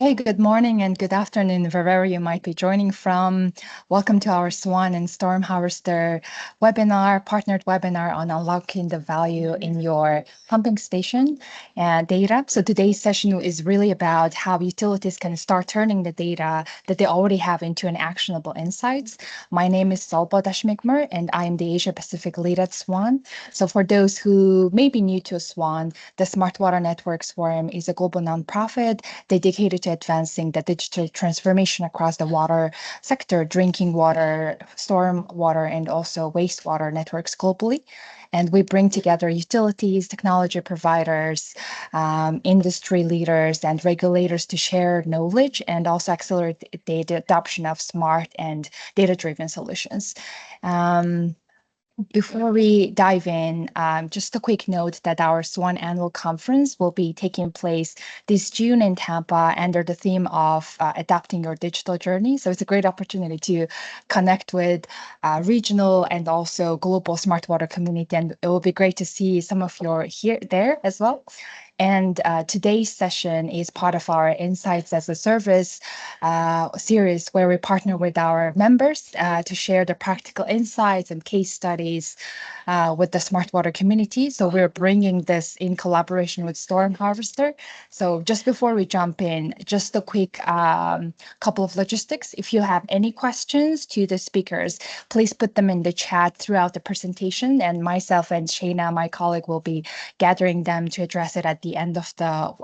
Hey, good morning and good afternoon, wherever you might be joining from. Welcome to our SWAN and Storm Harvester webinar, partnered webinar on unlocking the value in your pumping station and data. So today's session is really about how utilities can start turning the data that they already have into an actionable insights. My name is Zolboo Dashmyagmar, and I am the Asia Pacific lead at SWAN. So for those who may be new to SWAN, the Smart Water Networks Forum is a global nonprofit dedicated to advancing the digital transformation across the water sector, drinking water, storm water, and also wastewater networks globally. And we bring together utilities, technology providers, industry leaders, and regulators to share knowledge and also accelerate the adoption of smart and data-driven solutions. Before we dive in, just a quick note that our SWAN annual conference will be taking place this June in Tampa under the theme of adapting your digital journey. So it's a great opportunity to connect with regional and also global smart water community. And it will be great to see some of you here there as well. And today's session is part of our Insights as a Service series where we partner with our members to share the practical insights and case studies with the smart water community. So we're bringing this in collaboration with StormHarvester. So just before we jump in, just a quick couple of logistics. If you have any questions to the speakers, please put them in the chat throughout the presentation, and myself and Shayna, my colleague, will be gathering them to address it at the end of the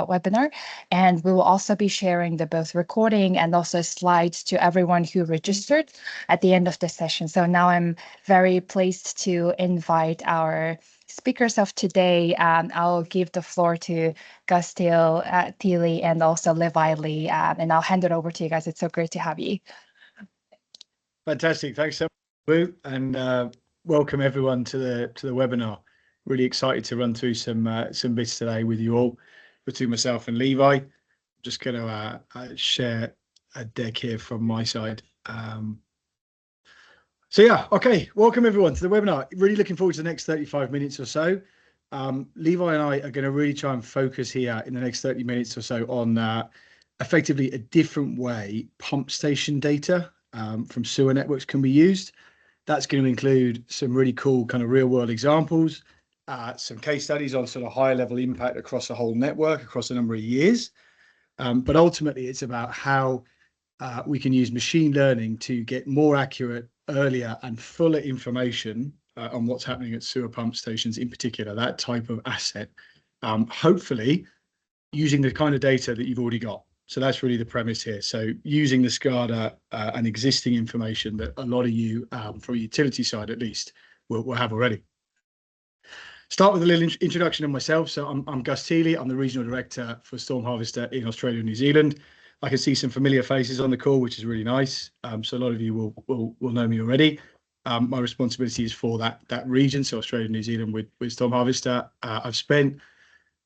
webinar. And we will also be sharing the both recording and also slides to everyone who registered at the end of the session. So now I'm very pleased to invite our speakers of today. I'll give the floor to Gus Thiele and also Levi Lee, and I'll hand it over to you guys. It's so great to have you. Fantastic. Thanks so much, and welcome everyone to the webinar. Really excited to run through some bits today with you all, between myself and Levi. I'm just going to share a deck here from my side. So yeah, okay. Welcome everyone to the webinar. Really looking forward to the next 35 minutes or so. Levi and I are going to really try and focus here in the next 30 minutes or so on effectively a different way pump station data from sewer networks can be used. That's going to include some really cool kind of real world examples, some case studies on sort of higher level impact across the whole network across a number of years. But ultimately, it's about how we can use machine learning to get more accurate, earlier and fuller information on what's happening at sewer pump stations, in particular, that type of asset, hopefully using the kind of data that you've already got. So that's really the premise here. So using the SCADA and existing information that a lot of you, from a utility side at least, will have already. Start with a little introduction of myself. So I'm Gus Thiele. I'm the Regional Director for StormHarvester in Australia and New Zealand. I can see some familiar faces on the call, which is really nice. So a lot of you will know me already. My responsibility is for that region, so Australia and New Zealand with StormHarvester. I've spent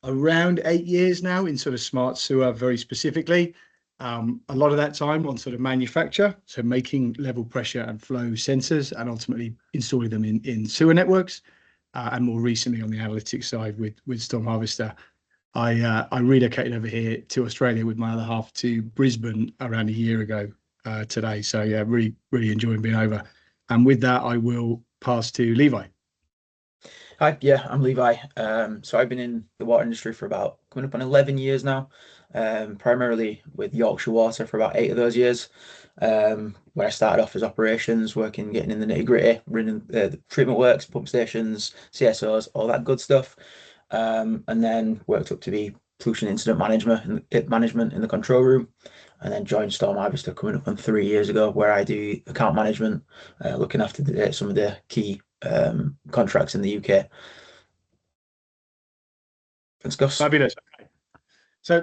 around 8 years now in sort of smart sewer very specifically. A lot of that time on sort of manufacture, so making level pressure and flow sensors and ultimately installing them in sewer networks. And more recently on the analytics side with StormHarvester. I relocated over here to Australia with my other half to Brisbane around a year ago today. So yeah, really enjoying being over. And with that, I will pass to Levi. Hi, yeah, I'm Levi. So I've been in the water industry for about coming up on 11 years now, primarily with Yorkshire Water for about 8 of those years, where I started off as operations, getting in the nitty gritty, running the treatment works, pump stations, CSOs, all that good stuff, and then worked up to be pollution incident management in the control room, and then joined StormHarvester coming up on 3 years ago, where I do account management, looking after some of the key contracts in the UK. Thanks, Gus. Fabulous. Okay.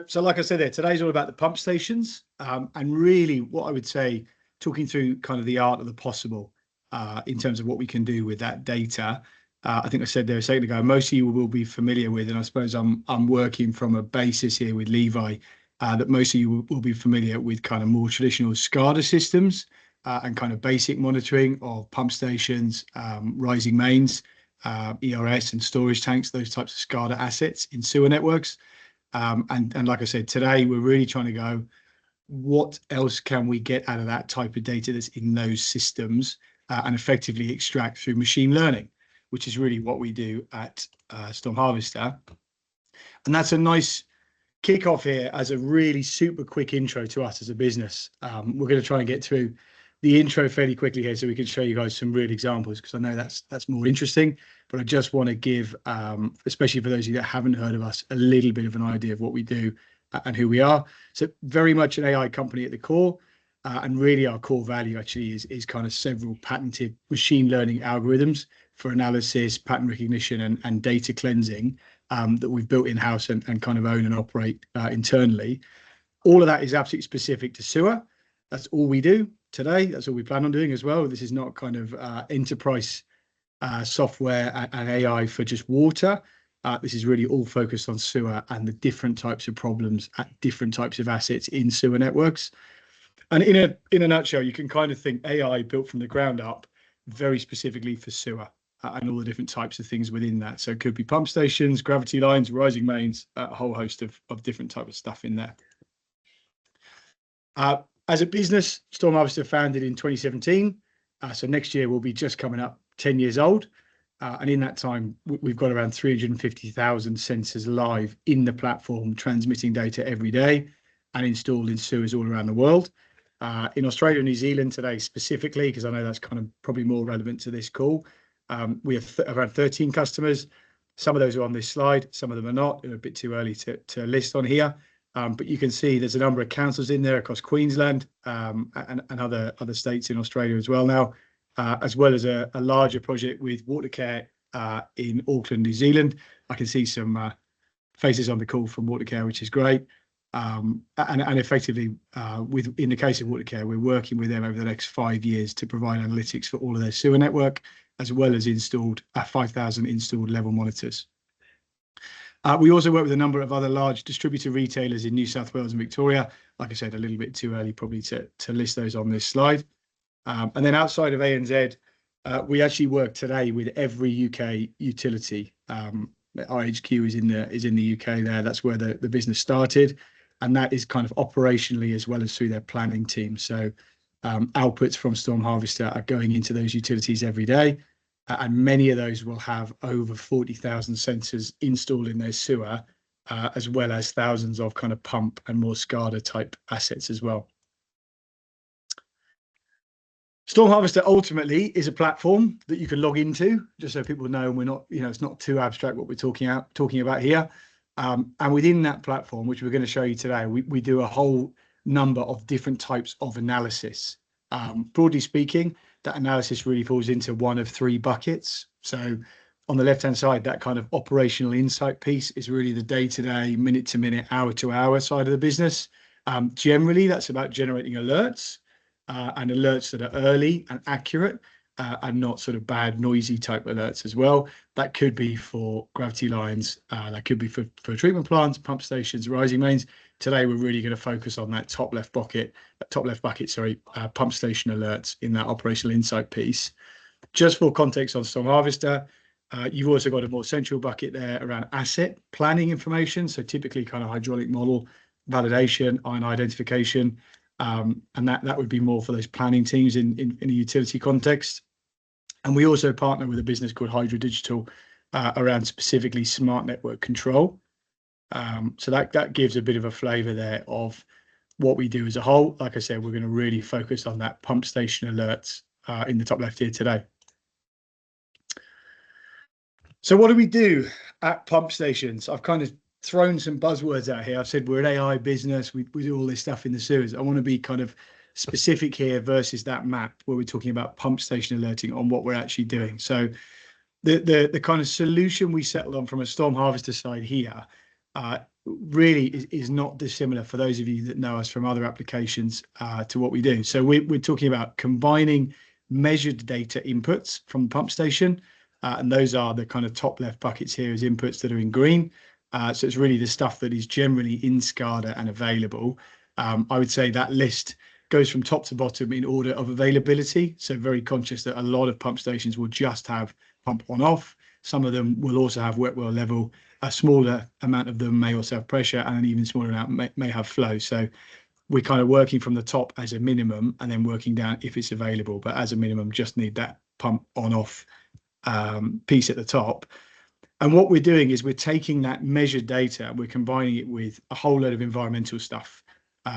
So like I said there, today's all about the pump stations, and really what I would say, talking through kind of the art of the possible in terms of what we can do with that data. I think I said there a second ago, most of you will be familiar with, and I suppose I'm working from a basis here with Levi, that most of you will be familiar with kind of more traditional SCADA systems and kind of basic monitoring of pump stations, rising mains, ERS and storage tanks, those types of SCADA assets in sewer networks. And like I said, today we're really trying to go, what else can we get out of that type of data that's in those systems and effectively extract through machine learning, which is really what we do at StormHarvester. And that's a nice kickoff here as a really super quick intro to us as a business. We're going to try and get through the intro fairly quickly here so we can show you guys some real examples, because I know that's more interesting. But I just want to give, especially for those of you that haven't heard of us, a little bit of an idea of what we do and who we are. So very much an AI company at the core, and really our core value actually is kind of several patented machine learning algorithms for analysis, pattern recognition, and data cleansing that we've built in-house and kind of own and operate internally. All of that is absolutely specific to sewer. That's all we do today. That's all we plan on doing as well. This is not kind of enterprise software and AI for just water. This is really all focused on sewer and the different types of problems at different types of assets in sewer networks. And in a nutshell, you can kind of think AI built from the ground up, very specifically for sewer and all the different types of things within that. So it could be pump stations, gravity lines, rising mains, a whole host of different types of stuff in there. As a business, StormHarvester founded in 2017. So next year we'll be just coming up 10 years old. And in that time, we've got around 350,000 sensors live in the platform, transmitting data every day and installed in sewers all around the world. In Australia and New Zealand today specifically, because I know that's kind of probably more relevant to this call, we have around 13 customers. Some of those are on this slide, some of them are not. They're a bit too early to list on here. But you can see there's a number of councils in there across Queensland and other states in Australia as well now, as well as a larger project with Watercare in Auckland, New Zealand. I can see some faces on the call from Watercare, which is great. And effectively, in the case of Watercare, we're working with them over the next 5 years to provide analytics for all of their sewer network, as well as installed 5,000 installed level monitors. We also work with a number of other large distributor retailers in New South Wales and Victoria. Like I said, a little bit too early probably to list those on this slide. And then outside of ANZ, we actually work today with every UK utility. Our HQ is in the UK there. That's where the business started. And that is kind of operationally as well as through their planning team. So outputs from StormHarvester are going into those utilities every day. And many of those will have over 40,000 sensors installed in their sewer, as well as thousands of kind of pump and more SCADA type assets as well. StormHarvester ultimately is a platform that you can log into, just so people know, and we're not, it's not too abstract what we're talking about here. And within that platform, which we're going to show you today, we do a whole number of different types of analysis. Broadly speaking, that analysis really falls into one of three buckets. So on the left-hand side, that kind of operational insight piece is really the day-to-day, minute-to-minute, hour-to-hour side of the business. Generally, that's about generating alerts and alerts that are early and accurate and not sort of bad, noisy type alerts as well. That could be for gravity lines. That could be for treatment plants, pump stations, rising mains. Today, we're really going to focus on that top left bucket, pump station alerts in that operational insight piece. Just for context on StormHarvester, you've also got a more central bucket there around asset planning information. So typically kind of hydraulic model validation, ion identification, and that would be more for those planning teams in a utility context. And we also partner with a business called Hydro Digital around specifically smart network control. So that gives a bit of a flavour there of what we do as a whole. Like I said, we're going to really focus on that pump station alerts in the top left here today. So what do we do at pump stations? I've kind of thrown some buzzwords out here. I've said we're an AI business. We do all this stuff in the sewers. I want to be kind of specific here versus that map where we're talking about pump station alerting on what we're actually doing. So the kind of solution we settled on from a StormHarvester side here really is not dissimilar for those of you that know us from other applications to what we do. So we're talking about combining measured data inputs from the pump station, and those are the kind of top left buckets here as inputs that are in green. So it's really the stuff that is generally in SCADA and available. I would say that list goes from top to bottom in order of availability. So very conscious that a lot of pump stations will just have pump on off. Some of them will also have wet well level. A smaller amount of them may also have pressure, and an even smaller amount may have flow. So we're kind of working from the top as a minimum and then working down if it's available. But as a minimum, just need that pump on off piece at the top. And what we're doing is we're taking that measured data and we're combining it with a whole load of environmental stuff.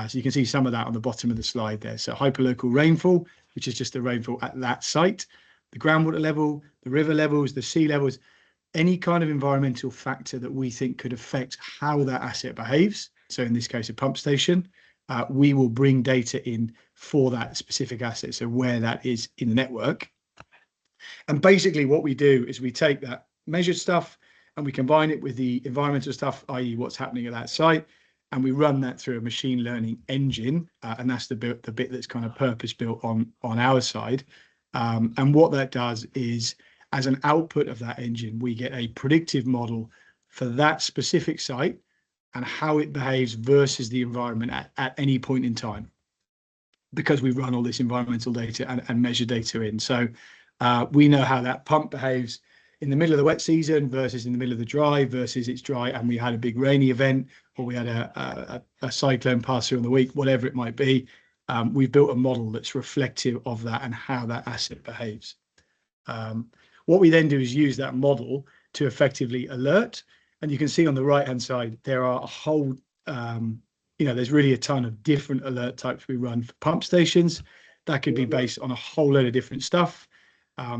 So you can see some of that on the bottom of the slide there. So hyperlocal rainfall, which is just the rainfall at that site, the groundwater level, the river levels, the sea levels, any kind of environmental factor that we think could affect how that asset behaves. So in this case, a pump station, we will bring data in for that specific asset. So where that is in the network. And basically what we do is we take that measured stuff and we combine it with the environmental stuff, i.e. what's happening at that site, and we run that through a machine learning engine, and that's the bit that's kind of purpose built on our side. And what that does is, as an output of that engine, we get a predictive model for that specific site and how it behaves versus the environment at any point in time, because we run all this environmental data and measure data in. So we know how that pump behaves in the middle of the wet season versus in the middle of the dry, versus it's dry and we had a big rainy event, or we had a cyclone pass through on the week, whatever it might be. We've built a model that's reflective of that and how that asset behaves. What we then do is use that model to effectively alert. And you can see on the right-hand side, there are a whole, there's really a ton of different alert types we run for pump stations. That could be based on a whole load of different stuff.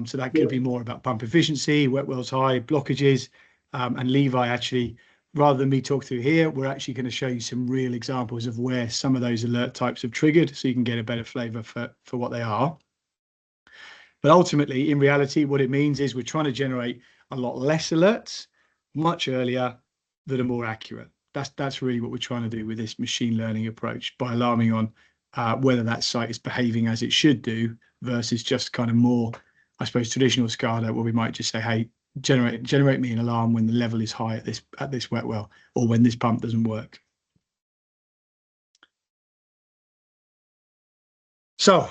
So that could be more about pump efficiency, wet wells high, blockages, and Levi actually, rather than me talk through here, we're actually going to show you some real examples of where some of those alert types have triggered, so you can get a better flavour for what they are. But ultimately, in reality, what it means is we're trying to generate a lot less alerts much earlier that are more accurate. That's really what we're trying to do with this machine learning approach, by alarming on whether that site is behaving as it should do versus just kind of more, I suppose, traditional SCADA, where we might just say, hey, generate me an alarm when the level is high at this wet well, or when this pump doesn't work. So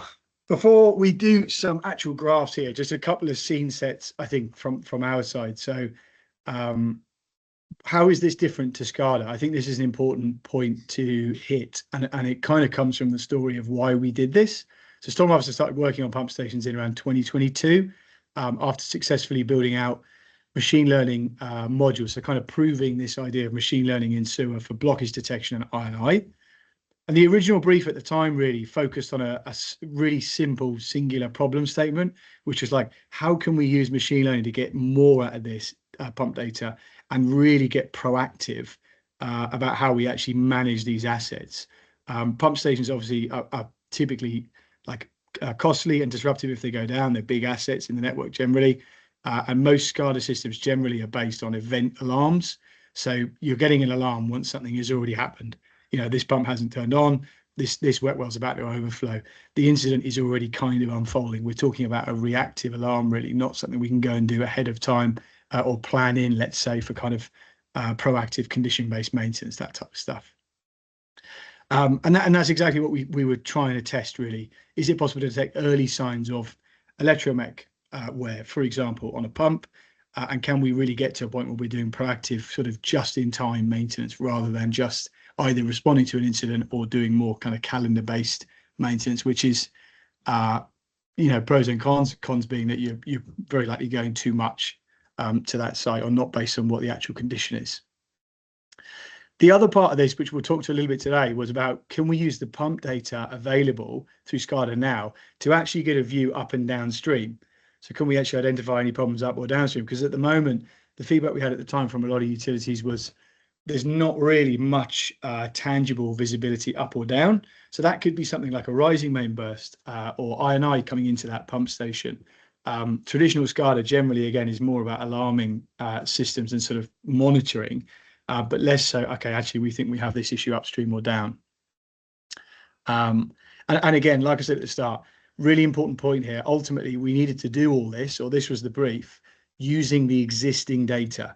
before we do some actual graphs here, just a couple of scene sets, I think, from our side. So how is this different to SCADA? I think this is an important point to hit, and it kind of comes from the story of why we did this. So StormHarvester started working on pump stations in around 2022, after successfully building out machine learning modules, so kind of proving this idea of machine learning in sewer for blockage detection and I&I. And the original brief at the time really focused on a really simple singular problem statement, which was like, how can we use machine learning to get more out of this pump data and really get proactive about how we actually manage these assets. Pump stations obviously are typically like costly and disruptive if they go down. They're big assets in the network generally. And most SCADA systems generally are based on event alarms. So you're getting an alarm once something has already happened. This pump hasn't turned on, this wet well's about to overflow. The incident is already kind of unfolding. We're talking about a reactive alarm, really, not something we can go and do ahead of time or plan in, let's say, for kind of proactive condition-based maintenance, that type of stuff. And that's exactly what we were trying to test, really. Is it possible to detect early signs of electromech wear, for example, on a pump? And can we really get to a point where we're doing proactive sort of just-in-time maintenance rather than just either responding to an incident or doing more kind of calendar-based maintenance, which is, pros and cons. Cons being that you're very likely going too much to that site, or not based on what the actual condition is. The other part of this, which we'll talk to a little bit today, was about, can we use the pump data available through SCADA now to actually get a view up and downstream? So can we actually identify any problems up or downstream? Because at the moment, the feedback we had at the time from a lot of utilities was there's not really much tangible visibility up or down. So that could be something like a rising main burst or I&I coming into that pump station. Traditional SCADA generally, again, is more about alarming systems and sort of monitoring, but less so, okay, actually, we think we have this issue upstream or down. And again, like I said at the start, really important point here, ultimately, we needed to do all this, or this was the brief, using the existing data.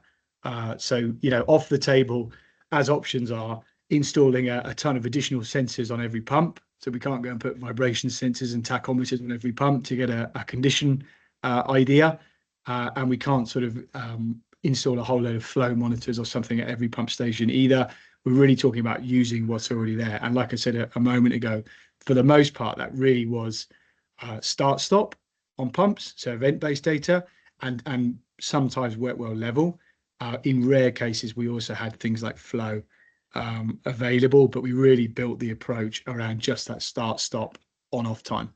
So, off the table, as options are, installing a ton of additional sensors on every pump. So we can't go and put vibration sensors and tachometers on every pump to get a condition idea. and we can't sort of install a whole load of flow monitors or something at every pump station either. We're really talking about using what's already there. And like I said a moment ago, for the most part, that really was start-stop on pumps, so event-based data, and sometimes wet well level. In rare cases, we also had things like flow available, but we really built the approach around just that start-stop on-off time.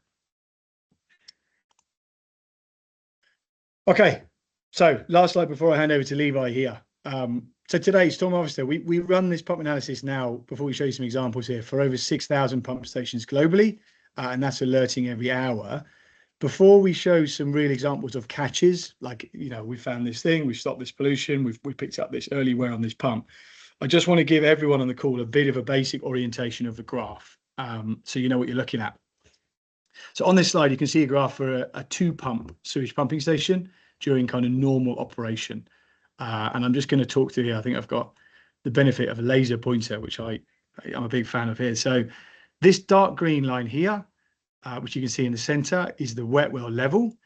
Okay, so last slide before I hand over to Levi here. So today, StormHarvester, we run this pump analysis now, before we show you some examples here, for over 6,000 pump stations globally, and that's alerting every hour. Before we show some real examples of catches, like, you know, we found this thing, we stopped this pollution, we picked up this early wear on this pump. I just want to give everyone on the call a bit of a basic orientation of the graph, so you know what you're looking at. So on this slide, you can see a graph for a 2-pump sewage pumping station during kind of normal operation. And I'm just going to talk through here. I think I've got the benefit of a laser pointer, which I'm a big fan of here. So this dark green line here, which you can see in the center, is the wet well level.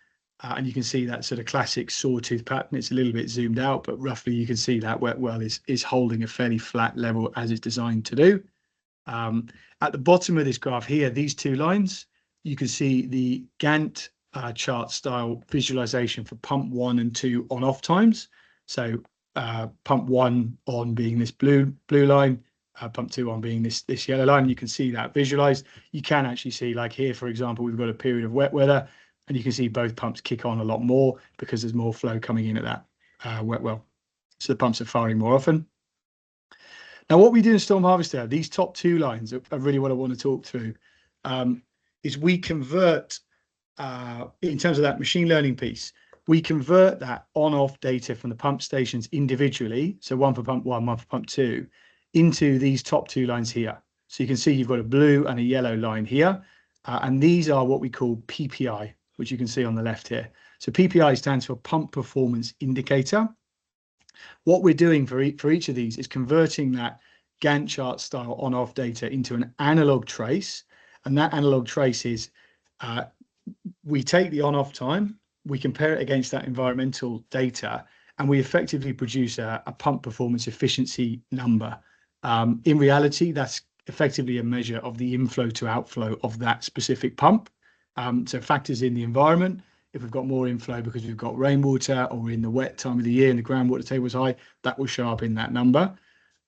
And you can see that sort of classic sawtooth pattern. It's a little bit zoomed out, but roughly you can see that wet well is holding a fairly flat level as it's designed to do. At the bottom of this graph here, these 2 lines, you can see the Gantt chart style visualization for pump 1 and 2 on-off times. So pump 1 on being this blue line, pump 2 on being this yellow line. You can see that visualized. You can actually see, like here, for example, we've got a period of wet weather, and you can see both pumps kick on a lot more because there's more flow coming in at that wet well. So the pumps are firing more often. Now, what we do in StormHarvester, these top 2 lines are really what I want to talk through, is we convert, in terms of that machine learning piece, we convert that on-off data from the pump stations individually, so one for pump 1, one for pump 2, into these top 2 lines here. So you can see you've got a blue and a yellow line here, and these are what we call PPI, which you can see on the left here. So PPI stands for Pump Performance Indicator. What we're doing for each of these is converting that Gantt chart style on-off data into an analog trace, and that analog trace is we take the on-off time, we compare it against that environmental data, and we effectively produce a pump performance efficiency number. In reality, that's effectively a measure of the inflow to outflow of that specific pump. So factors in the environment. If we've got more inflow because we've got rainwater, or in the wet time of the year and the groundwater table is high, that will show up in that number.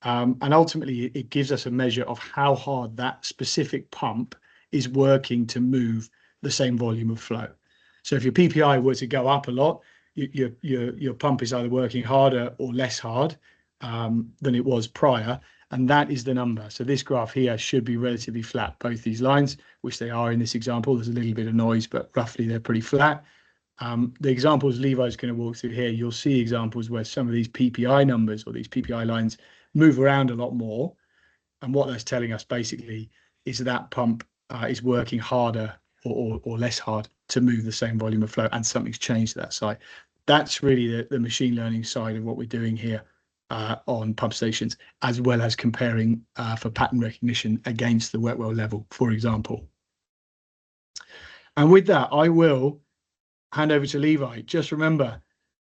And ultimately, it gives us a measure of how hard that specific pump is working to move the same volume of flow. So if your PPI were to go up a lot, your pump is either working harder or less hard than it was prior, and that is the number. So this graph here should be relatively flat, both these lines, which they are in this example. There's a little bit of noise, but roughly they're pretty flat. The examples Levi's going to walk through here, you'll see examples where some of these PPI numbers or these PPI lines move around a lot more. And what that's telling us basically is that pump is working harder or less hard to move the same volume of flow, and something's changed at that site. That's really the machine learning side of what we're doing here on pump stations, as well as comparing for pattern recognition against the wet well level, for example. And with that, I will hand over to Levi. Just remember,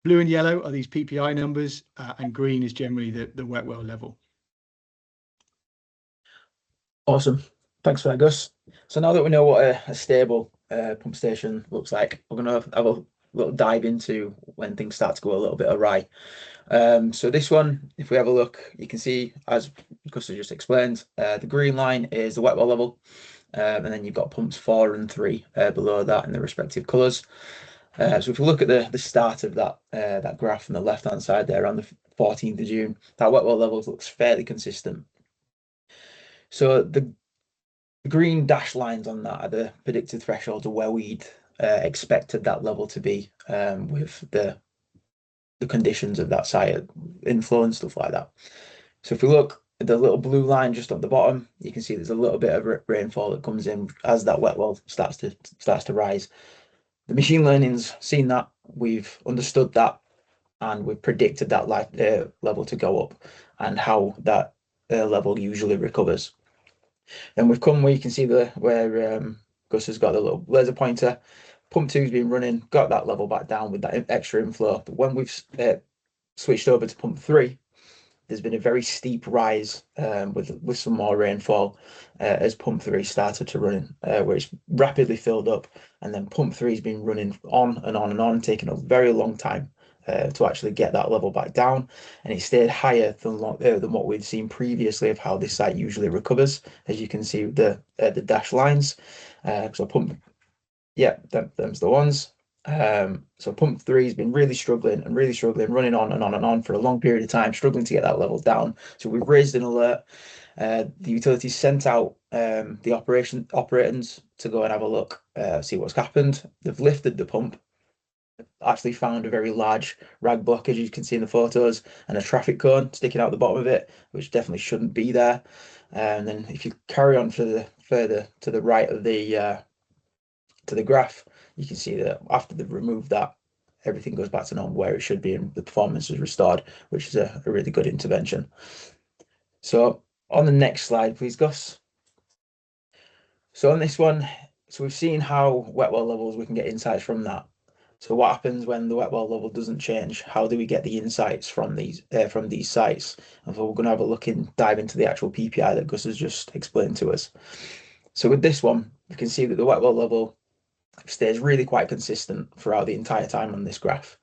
blue and yellow are these PPI numbers, and green is generally the wet well level. Awesome. Thanks for that, Gus. So now that we know what a stable pump station looks like, we're going to have a little dive into when things start to go a little bit awry. So this one, if we have a look, you can see, as Gus just explained, the green line is the wet well level, and then you've got pumps 4 and 3 below that in the respective colours. So if we look at the start of that graph on the left-hand side there, around the 14th of June, that wet well level looks fairly consistent. So the green dashed lines on that are the predicted thresholds of where we'd expected that level to be with the conditions of that site, inflow and stuff like that. So if we look at the little blue line just at the bottom, you can see there's a little bit of rainfall that comes in as that wet well starts to rise. The machine learning's seen that, we've understood that, and we've predicted that level to go up and how that level usually recovers. And we've come where you can see where Gus has got the little laser pointer. pump 2's been running, got that level back down with that extra inflow. But when we've switched over to pump 3, there's been a very steep rise with some more rainfall as pump 3 started to run, where it's rapidly filled up, and then pump 3 has been running on and on and on, taking a very long time to actually get that level back down, and it stayed higher than what we'd seen previously of how this site usually recovers, as you can see with the dash lines. So pump, yeah, them's the ones. So pump 3 has been really struggling, running on and on and on for a long period of time, struggling to get that level down. So we've raised an alert. The utility sent out the operators to go and have a look, see what's happened. They've lifted the pump, actually found a very large rag block, as you can see in the photos, and a traffic cone sticking out the bottom of it, which definitely shouldn't be there. And then if you carry on further to the right of the graph, you can see that after they've removed that, everything goes back to normal where it should be, and the performance is restored, which is a really good intervention. So on the next slide, please, Gus. So on this one, so we've seen how wet well levels, we can get insights from that. So what happens when the wet well level doesn't change? How do we get the insights from these sites? And so we're going to have a look and dive into the actual PPI that Gus has just explained to us. So with this one, we can see that the wet well level stays really quite consistent throughout the entire time on this graph.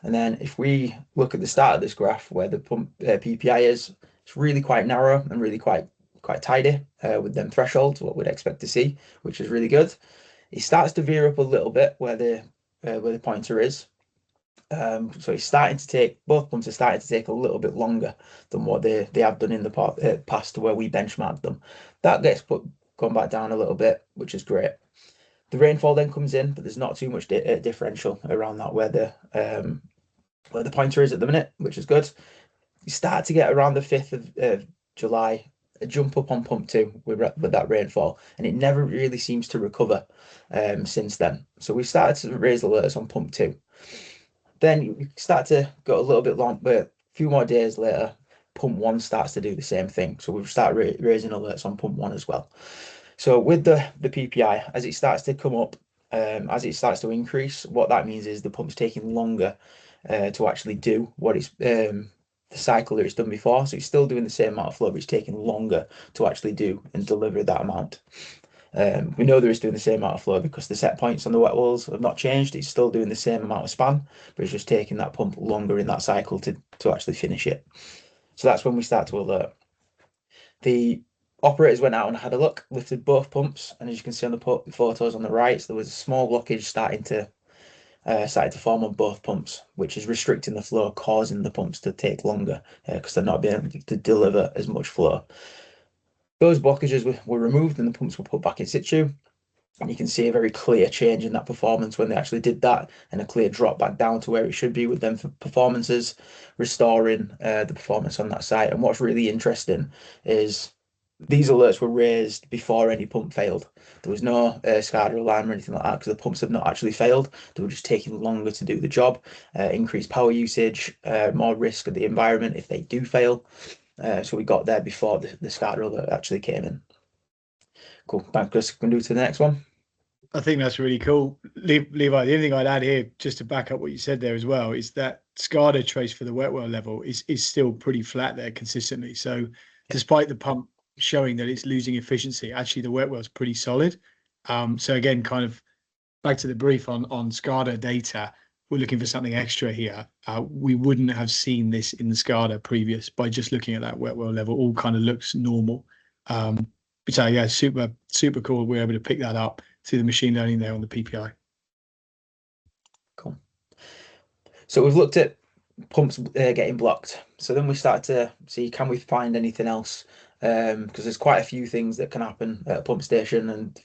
And then if we look at the start of this graph where the pump PPI is, it's really quite narrow and really quite tidy with them thresholds, what we'd expect to see, which is really good. It starts to veer up a little bit where the pointer is. So it's starting to take, both pumps are starting to take a little bit longer than what they have done in the past to where we benchmarked them. That gets gone back down a little bit, which is great. The rainfall then comes in, but there's not too much differential around that where the pointer is at the minute, which is good. You start to get around the 5th of July, a jump up on pump 2 with that rainfall, and it never really seems to recover since then. So we started to raise alerts on pump 2. Then you start to go a little bit long, but a few more days later, pump 1 starts to do the same thing. So we've started raising alerts on pump 1 as well. So with the PPI, as it starts to come up, as it starts to increase, what that means is the pump's taking longer to actually do what it's the cycle that it's done before. So it's still doing the same amount of flow, but it's taking longer to actually do and deliver that amount. We know that it's doing the same amount of flow because the set points on the wet walls have not changed. It's still doing the same amount of span, but it's just taking that pump longer in that cycle to actually finish it. So that's when we start to alert. The operators went out and had a look, lifted both pumps, and as you can see on the photos on the right, there was a small blockage starting to form on both pumps, which is restricting the flow, causing the pumps to take longer because they're not being able to deliver as much flow. Those blockages were removed and the pumps were put back in situ. And you can see a very clear change in that performance when they actually did that, and a clear drop back down to where it should be with them for performances, restoring the performance on that site. And what's really interesting is these alerts were raised before any pump failed. There was no SCADA alarm or anything like that because the pumps have not actually failed. They were just taking longer to do the job, increased power usage, more risk of the environment if they do fail. So we got there before the SCADA alert actually came in. Cool. Thanks, Chris. We can do to the next one. I think that's really cool. Levi, the only thing I'd add here, just to back up what you said there as well, is that SCADA trace for the wet well level is still pretty flat there consistently. So despite the pump showing that it's losing efficiency, actually the wet well's pretty solid. So again, kind of back to the brief on SCADA data, we're looking for something extra here. We wouldn't have seen this in the SCADA previous by just looking at that wet well level. All kind of looks normal. So yeah, super cool. We're able to pick that up through the machine learning there on the PPI. Cool. So we've looked at pumps getting blocked. So then we start to see, can we find anything else? Because there's quite a few things that can happen at a pump station, and a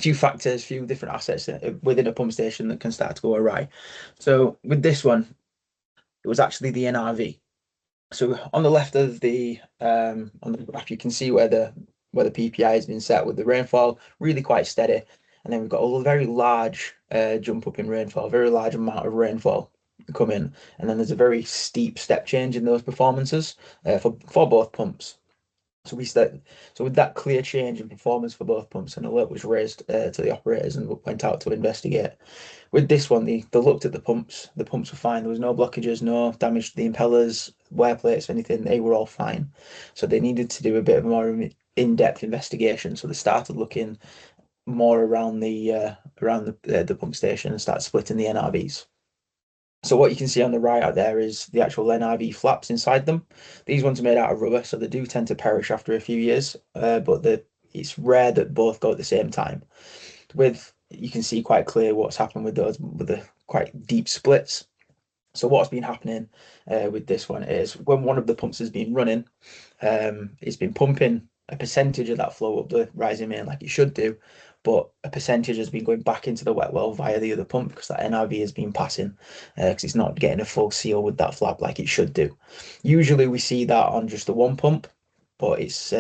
few factors, few different assets within a pump station that can start to go awry. So with this one, it was actually the NRV. So on the left of the on the graph, you can see where the PPI has been set with the rainfall really quite steady, and then we've got a very large jump up in rainfall, a very large amount of rainfall come in, and then there's a very steep step change in those performances for both pumps. So with that clear change in performance for both pumps, an alert was raised to the operators and went out to investigate. With this one, they looked at the pumps. The pumps were fine. There was no blockages, no damage to the impellers, wear plates, anything. They were all fine. So they needed to do a bit of more in-depth investigation. So they started looking more around the pump station and started splitting the NRVs. So what you can see on the right out there is the actual NRV flaps inside them. These ones are made out of rubber, so they do tend to perish after a few years, but it's rare that both go at the same time. You can see quite clear what's happened with those, with the quite deep splits. So what's been happening with this one is when one of the pumps has been running, it's been pumping a percentage of that flow up the rising main like it should do, but a percentage has been going back into the wet well via the other pump because that NRV has been passing because it's not getting a full seal with that flap like it should do. Usually we see that on just the one pump, but it's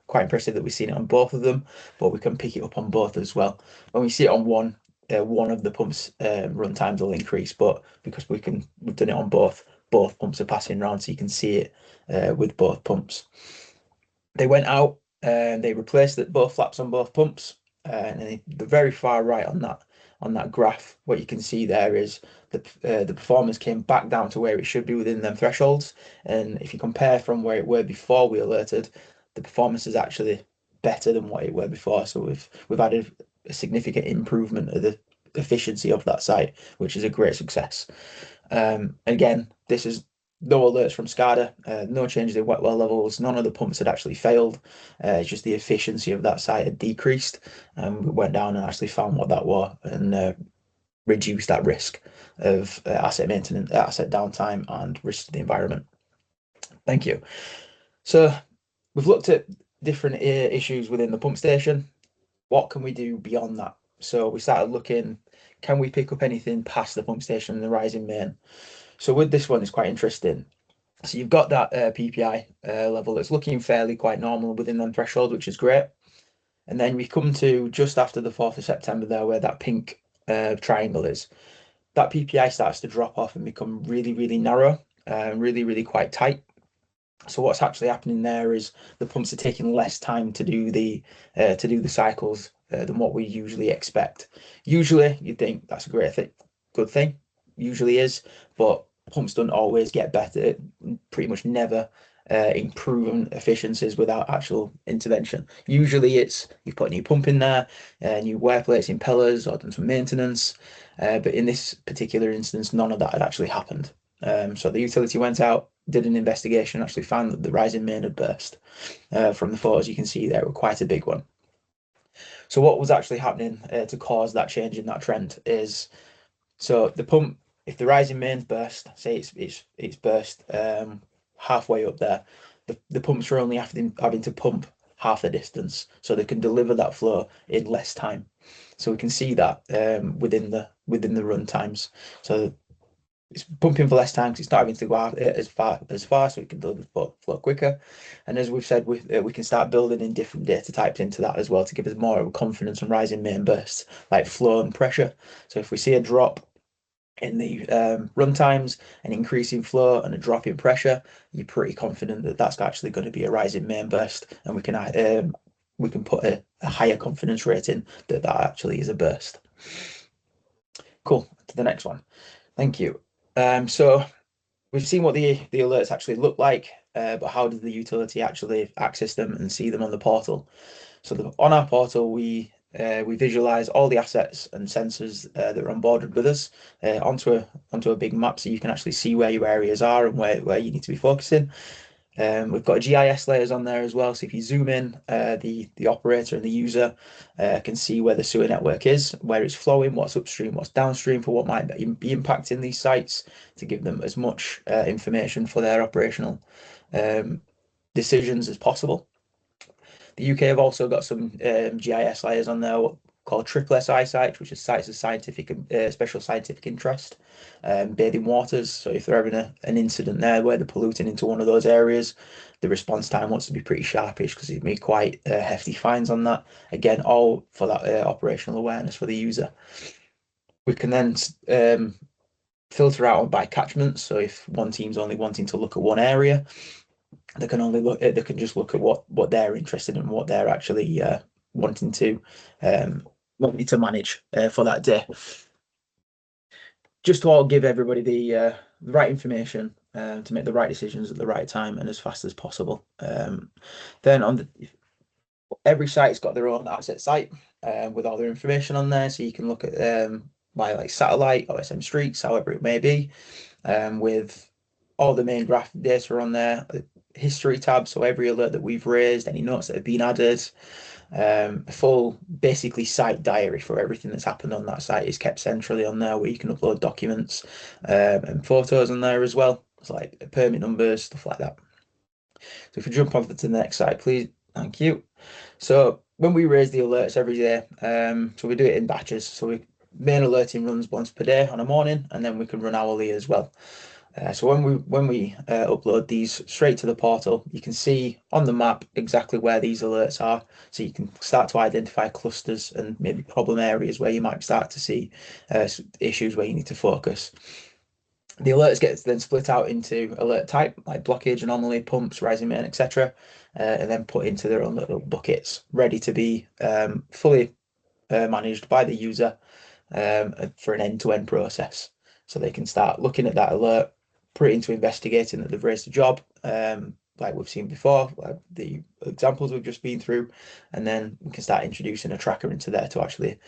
quite impressive that we've seen it on both of them, but we can pick it up on both as well. When we see it on one of the pumps run times will increase, but because we've done it on both pumps are passing around, so you can see it with both pumps. They went out and they replaced both flaps on both pumps, and the very far right on that graph, what you can see there is the performance came back down to where it should be within them thresholds. And if you compare from where it were before we alerted, the performance is actually better than what it were before. So we've added a significant improvement of the efficiency of that site, which is a great success. Again, this is no alerts from SCADA, no changes in wet well levels, none of the pumps had actually failed. It's just the efficiency of that site had decreased. We went down and actually found what that was and reduced that risk of asset maintenance, asset downtime, and risk to the environment. Thank you. So we've looked at different issues within the pump station. What can we do beyond that? So we started looking, can we pick up anything past the pump station and the rising main? So with this one, it's quite interesting. So you've got that PPI level that's looking fairly quite normal within them threshold, which is great. And then we come to just after the 4th of September there, where that pink triangle is. That PPI starts to drop off and become really, really narrow, really, really quite tight. So what's actually happening there is the pumps are taking less time to do the cycles than what we usually expect. Usually you'd think that's a good thing, usually is, but pumps don't always get better, pretty much never improve efficiencies without actual intervention. Usually it's you've put a new pump in there, new wear plates, impellers, or done some maintenance, but in this particular instance none of that had actually happened. So the utility went out, did an investigation, actually found that the rising main had burst. From the photos you can see there, were quite a big one. So what was actually happening to cause that change in that trend is, so the pump, if the rising main's burst, say it's burst halfway up there, the pumps are only having to pump half the distance, so they can deliver that flow in less time. So we can see that within the run times. So it's pumping for less time because it's not having to go out as far, so it can deliver flow quicker. And as we've said, we can start building in different data types into that as well to give us more confidence on rising main bursts, like flow and pressure. So if we see a drop in the run times, an increase in flow and a drop in pressure, you're pretty confident that that's actually going to be a rising main burst, and we can put a higher confidence rating that actually is a burst. Cool. To the next one. Thank you. So we've seen what the alerts actually look like, but how does the utility actually access them and see them on the portal? So on our portal, we visualize all the assets and sensors that are onboarded with us onto a big map, so you can actually see where your areas are and where you need to be focusing. We've got GIS layers on there as well, so if you zoom in, the operator and the user can see where the sewer network is, where it's flowing, what's upstream, what's downstream, for what might be impacting these sites, to give them as much information for their operational decisions as possible. The UK have also got some GIS layers on there called triple SI sites, which is sites of scientific special scientific interest, bathing waters. So if they're having an incident there where they're polluting into one of those areas, the response time wants to be pretty sharpish because it'd be quite hefty fines on that. Again, all for that operational awareness for the user. We can then filter out by catchments. So if one team's only wanting to look at one area, they can only look. They can just look at what they're interested in, what they're actually wanting to manage for that day. Just to all give everybody the right information to make the right decisions at the right time and as fast as possible. Then every site's got their own asset site with all their information on there, so you can look at by like satellite, OSM streets, however it may be, with all the main graph data on there, history tab, so every alert that we've raised, any notes that have been added, a full basically site diary for everything that's happened on that site is kept centrally on there, where you can upload documents and photos on there as well. It's like permit numbers, stuff like that. So if you jump onto the next slide, please. Thank you. So when we raise the alerts every day, so we do it in batches. So main alerting runs once per day on a morning, and then we can run hourly as well. So when we upload these straight to the portal, you can see on the map exactly where these alerts are. So you can start to identify clusters and maybe problem areas where you might start to see issues where you need to focus. The alerts get then split out into alert type, like blockage, anomaly, pumps, rising main, etc., and then put into their own little buckets, ready to be fully managed by the user for an end-to-end process. So they can start looking at that alert, put it into investigating that they've raised a job, like we've seen before, like the examples we've just been through, and then we can start introducing a tracker into there to actually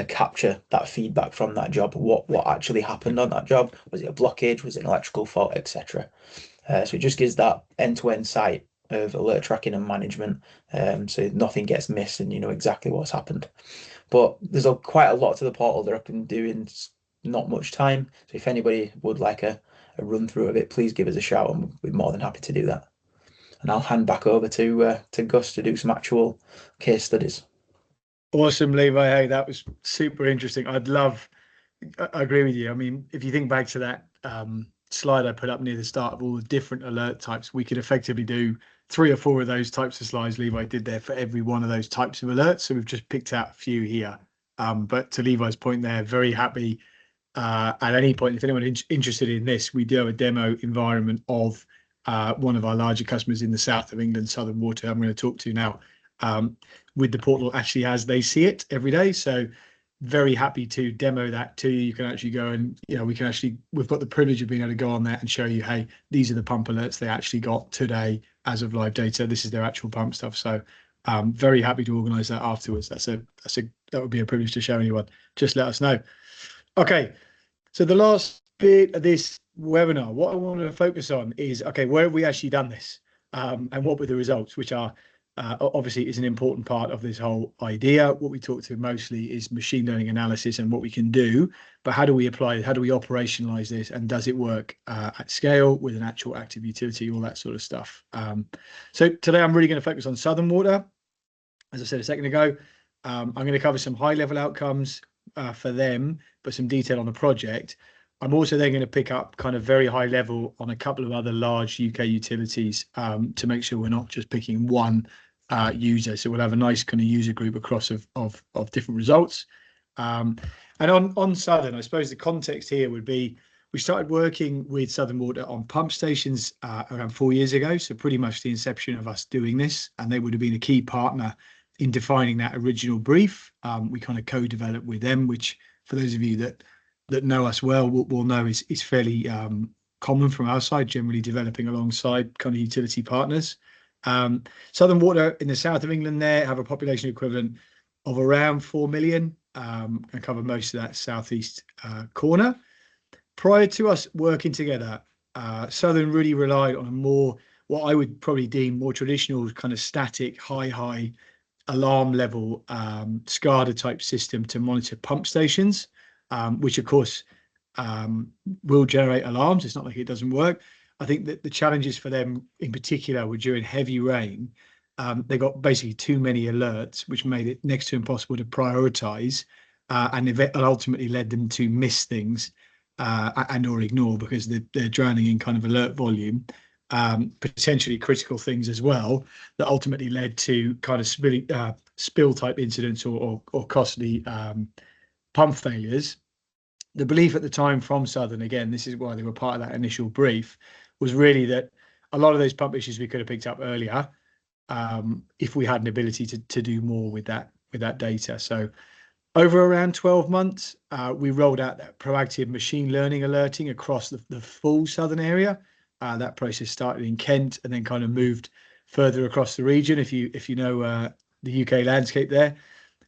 capture that feedback from that job. What actually happened on that job? Was it a blockage? Was it an electrical fault, etc.? So it just gives that end-to-end sight of alert tracking and management, so nothing gets missed and you know exactly what's happened. But there's quite a lot to the portal that I can do in not much time. So if anybody would like a run through of it, please give us a shout and we'd be more than happy to do that. And I'll hand back over to Gus to do some actual case studies. Awesome, Levi. Hey, that was super interesting. I agree with you. I mean, if you think back to that slide I put up near the start of all the different alert types, we could effectively do 3 or 4 of those types of slides Levi did there for every one of those types of alerts. So we've just picked out a few here. But to Levi's point there, very happy at any point, if anyone interested in this, we do have a demo environment of one of our larger customers in the south of England, Southern Water, I'm going to talk to now, with the portal actually as they see it every day. So very happy to demo that to you. You can actually go and, you know, we've got the privilege of being able to go on there and show you, hey, these are the pump alerts they actually got today as of live data. This is their actual pump stuff. So very happy to organize that afterwards. That would be a privilege to show anyone. Just let us know. Okay. So the last bit of this webinar, what I want to focus on is, okay, where have we actually done this? And what were the results, which are obviously is an important part of this whole idea. What we talk to mostly is machine learning analysis and what we can do, but how do we apply it? How do we operationalize this? And does it work at scale with an actual active utility, all that sort of stuff? So today I'm really going to focus on Southern Water. As I said a second ago, I'm going to cover some high level outcomes for them, but some detail on the project. I'm also then going to pick up kind of very high level on a couple of other large UK utilities to make sure we're not just picking one user. So we'll have a nice kind of user group across of different results. And on Southern, I suppose the context here would be we started working with Southern Water on pump stations around 4 years ago. So pretty much the inception of us doing this, and they would have been a key partner in defining that original brief. We kind of co-developed with them, which for those of you that know us well will know is fairly common from our side, generally developing alongside kind of utility partners. Southern Water in the south of England there have a population equivalent of around 4 million and cover most of that southeast corner. Prior to us working together, Southern really relied on a more, what I would probably deem more traditional kind of static, high alarm level SCADA type system to monitor pump stations, which of course will generate alarms. It's not like it doesn't work. I think that the challenges for them in particular were during heavy rain. They got basically too many alerts, which made it next to impossible to prioritize and ultimately led them to miss things and or ignore because they're drowning in kind of alert volume. Potentially critical things as well that ultimately led to kind of spill type incidents or costly pump failures. The belief at the time from Southern, again, this is why they were part of that initial brief, was really that a lot of those pump issues we could have picked up earlier if we had an ability to do more with that data. So over around 12 months, we rolled out that proactive machine learning alerting across the full southern area. That process started in Kent and then kind of moved further across the region, if you know the UK landscape there.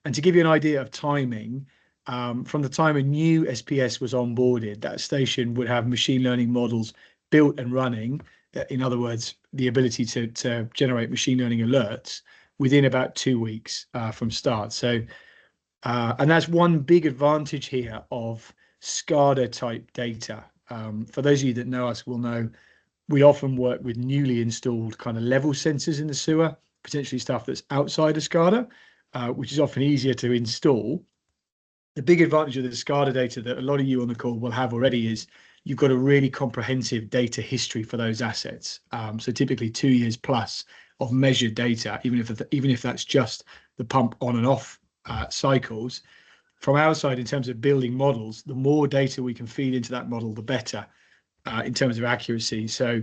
And to give you an idea of timing, from the time a new SPS was onboarded, that station would have machine learning models built and running. In other words, the ability to generate machine learning alerts within about 2 weeks from start. So, and that's one big advantage here of SCADA type data. For those of you that know us will know, we often work with newly installed kind of level sensors in the sewer, potentially stuff that's outside of SCADA, which is often easier to install. The big advantage of the SCADA data that a lot of you on the call will have already is you've got a really comprehensive data history for those assets. So typically 2 years plus of measured data, even if that's just the pump on and off cycles. From our side, in terms of building models, the more data we can feed into that model, the better in terms of accuracy. So,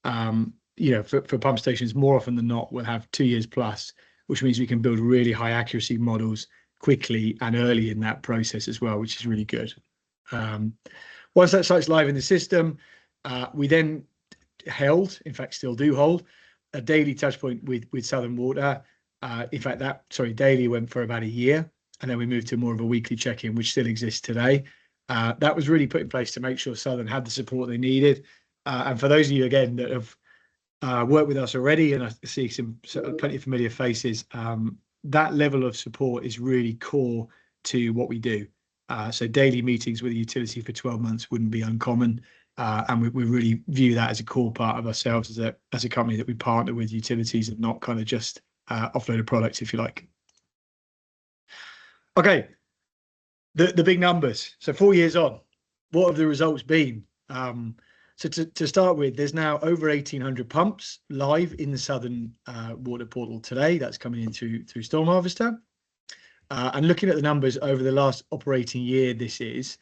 for pump stations, more often than not, we'll have 2 years plus, which means we can build really high accuracy models quickly and early in that process as well, which is really good. Once that site's live in the system, we then held, in fact still do hold, a daily touch point with Southern Water. In fact, daily went for about a year, and then we moved to more of a weekly check-in, which still exists today. That was really put in place to make sure Southern had the support they needed. And for those of you, again, that have worked with us already, and I see plenty of familiar faces, that level of support is really core to what we do. So daily meetings with a utility for 12 months wouldn't be uncommon. And we really view that as a core part of ourselves as a company, that we partner with utilities and not kind of just offload a product, if you like. Okay, the big numbers. So 4 years on, what have the results been? So to start with, there's now over 1,800 pumps live in the Southern Water portal today. That's coming in through StormHarvester. And looking at the numbers over the last operating year, this is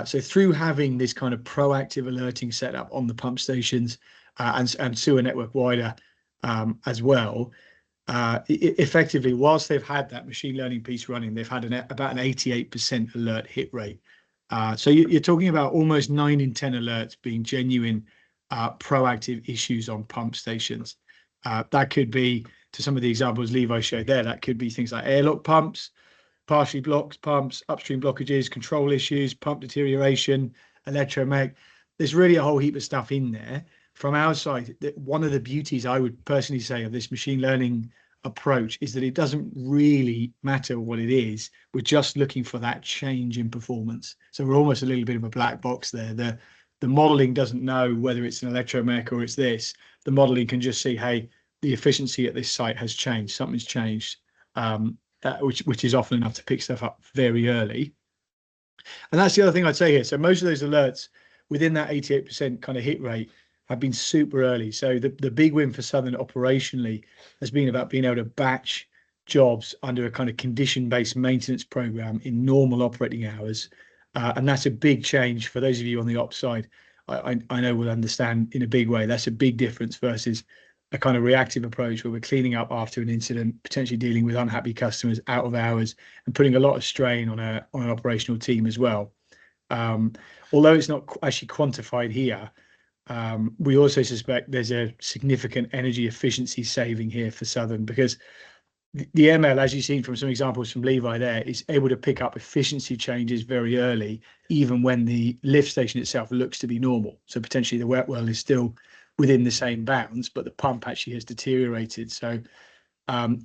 so through having this kind of proactive alerting set up on the pump stations and sewer network wider as well. Effectively, whilst they've had that machine learning piece running, they've had about an 88% alert hit rate. So you're talking about almost 9 in 10 alerts being genuine proactive issues on pump stations. That could be, to some of the examples Levi showed there, that could be things like airlock pumps, partially blocked pumps, upstream blockages, control issues, pump deterioration, electromech. There's really a whole heap of stuff in there. From our side, one of the beauties I would personally say of this machine learning approach is that it doesn't really matter what it is. We're just looking for that change in performance. So we're almost a little bit of a black box there. The modeling doesn't know whether it's an electromech or it's this. The modeling can just see, hey, the efficiency at this site has changed. Something's changed, which is often enough to pick stuff up very early. And that's the other thing I'd say here. So most of those alerts within that 88% kind of hit rate have been super early. So the big win for Southern operationally has been about being able to batch jobs under a kind of condition-based maintenance program in normal operating hours. And that's a big change for those of you on the ops side. I know will understand in a big way. That's a big difference versus a kind of reactive approach where we're cleaning up after an incident, potentially dealing with unhappy customers out of hours and putting a lot of strain on an operational team as well. Although it's not actually quantified here, we also suspect there's a significant energy efficiency saving here for Southern, because the ML, as you've seen from some examples from Levi there, is able to pick up efficiency changes very early, even when the lift station itself looks to be normal. So potentially the wet well is still within the same bounds, but the pump actually has deteriorated. So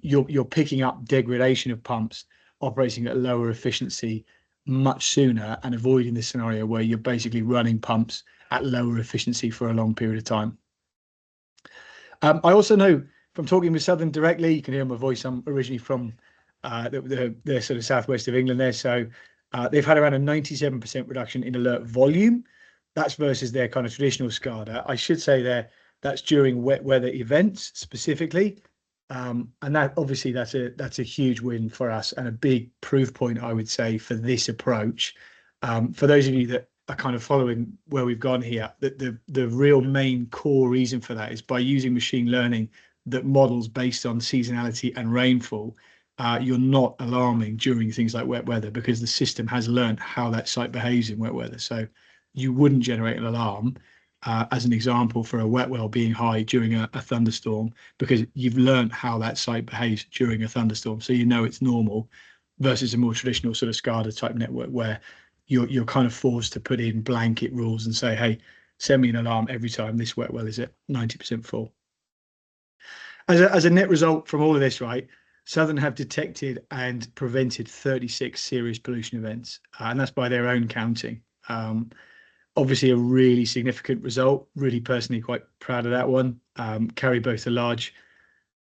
you're picking up degradation of pumps operating at lower efficiency much sooner and avoiding the scenario where you're basically running pumps at lower efficiency for a long period of time. I also know from talking with Southern directly, you can hear my voice, I'm originally from the sort of southwest of England there. So they've had around a 97% reduction in alert volume. That's versus their kind of traditional SCADA. I should say that's during wet weather events specifically. And that obviously that's a huge win for us and a big proof point, I would say, for this approach. For those of you that kind of following where we've gone here, that the real main core reason for that is by using machine learning that models based on seasonality and rainfall, you're not alarming during things like wet weather because the system has learned how that site behaves in wet weather. So you wouldn't generate an alarm, as an example, for a wet well being high during a thunderstorm, because you've learned how that site behaves during a thunderstorm. So you know it's normal, versus a more traditional sort of SCADA type network where you're kind of forced to put in blanket rules and say, hey, send me an alarm every time this wet well is at 90% full. As a net result from all of this, right, Southern have detected and prevented 36 serious pollution events, and that's by their own counting. Obviously a really significant result, really personally quite proud of that one. Carry both a large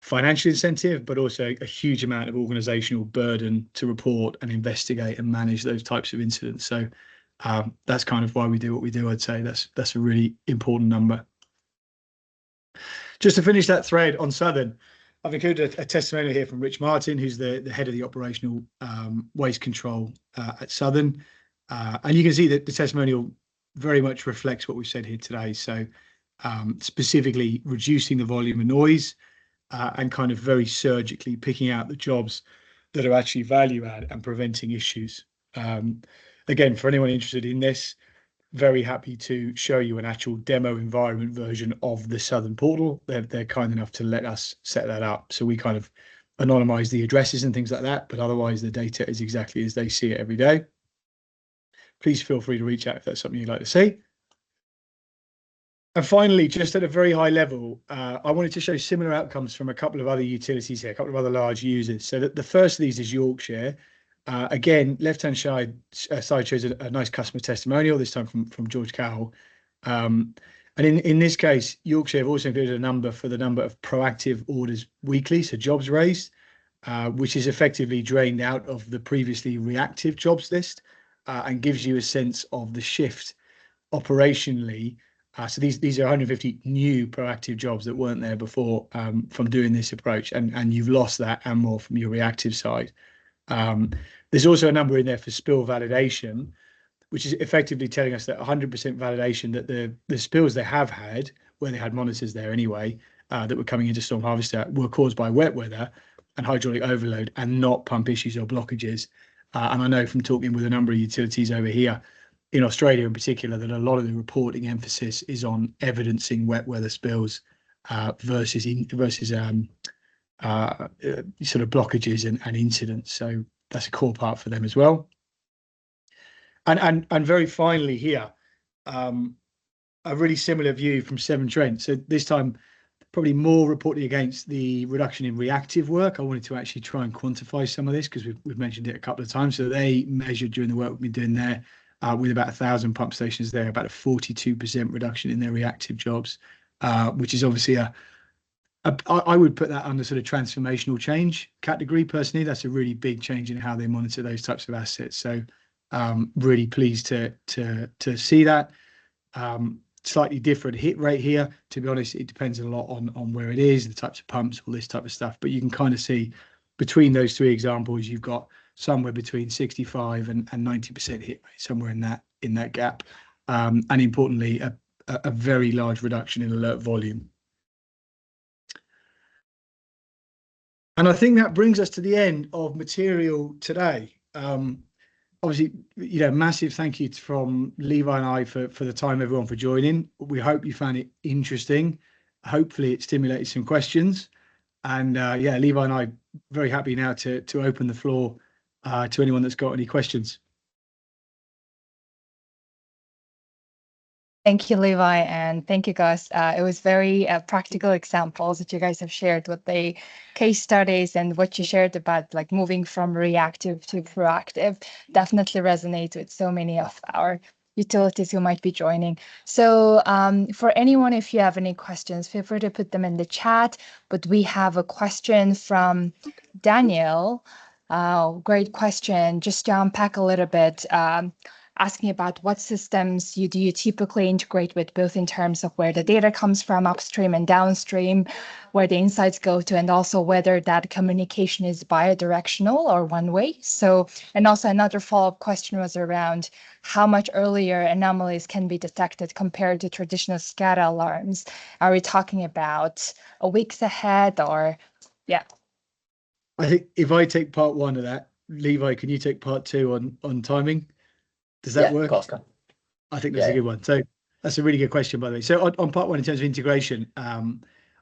financial incentive, but also a huge amount of organizational burden to report and investigate and manage those types of incidents. So that's kind of why we do what we do. I'd say that's a really important number. Just to finish that thread on Southern, I've included a testimonial here from Rich Martin, who's the head of the operational waste control at Southern. And you can see that the testimonial very much reflects what we've said here today. So specifically reducing the volume of noise, and kind of very surgically picking out the jobs that are actually value add and preventing issues. Again, for anyone interested in this, very happy to show you an actual demo environment version of the Southern portal. They're kind enough to let us set that up. So we kind of anonymize the addresses and things like that, but otherwise the data is exactly as they see it every day. Please feel free to reach out if that's something you'd like to see. And finally, just at a very high level, I wanted to show similar outcomes from a couple of other utilities here, a couple of other large users. So the first of these is Yorkshire. Again, left-hand side shows a nice customer testimonial, this time from George Cowell. And in this case, Yorkshire have also included a number for the number of proactive orders weekly, so jobs raised, which is effectively drained out of the previously reactive jobs list, and gives you a sense of the shift operationally. So these are 150 new proactive jobs that weren't there before, from doing this approach, and you've lost that and more from your reactive side. There's also a number in there for spill validation, which is effectively telling us that 100% validation that the spills they have had, where they had monitors there anyway, that were coming into StormHarvester, were caused by wet weather and hydraulic overload, and not pump issues or blockages. And I know from talking with a number of utilities over here, in Australia in particular, that a lot of the reporting emphasis is on evidencing wet weather spills versus sort of blockages and incidents. So that's a core part for them as well. And very finally here, a really similar view from Severn Trent. So this time, probably more reporting against the reduction in reactive work. I wanted to actually try and quantify some of this because we've mentioned it a couple of times. So they measured during the work we've been doing there, with about 1,000 pump stations there, about a 42% reduction in their reactive jobs, which is obviously I would put that under sort of transformational change category personally. That's a really big change in how they monitor those types of assets. So really pleased to see that. Slightly different hit rate here. To be honest, it depends a lot on where it is, the types of pumps, all this type of stuff. But you can kind of see between those three examples, you've got somewhere between 65 and 90% hit rate, somewhere in that gap. And importantly, a very large reduction in alert volume. And I think that brings us to the end of material today. Obviously, massive thank you from Levi and I for the time, everyone, for joining. We hope you found it interesting. Hopefully it stimulated some questions. And yeah, Levi and I very happy now to open the floor to anyone that's got any questions. Thank you, Levi, and thank you, Gus. It was very practical examples that you guys have shared with the case studies, and what you shared about like moving from reactive to proactive definitely resonates with so many of our utilities who might be joining. So for anyone, if you have any questions, feel free to put them in the chat. But we have a question from Daniel. Great question. Just to unpack a little bit. asking about what systems do you typically integrate with, both in terms of where the data comes from upstream and downstream, where the insights go to, and also whether that communication is bidirectional or one way. So, and also another follow-up question was around how much earlier anomalies can be detected compared to traditional SCADA alarms. Are we talking about a weeks ahead, or yeah? I think if I take part one of that, Levi, can you take part two on timing? Does that work? Of course, I think that's a good one. So that's a really good question, by the way. So on part one, in terms of integration,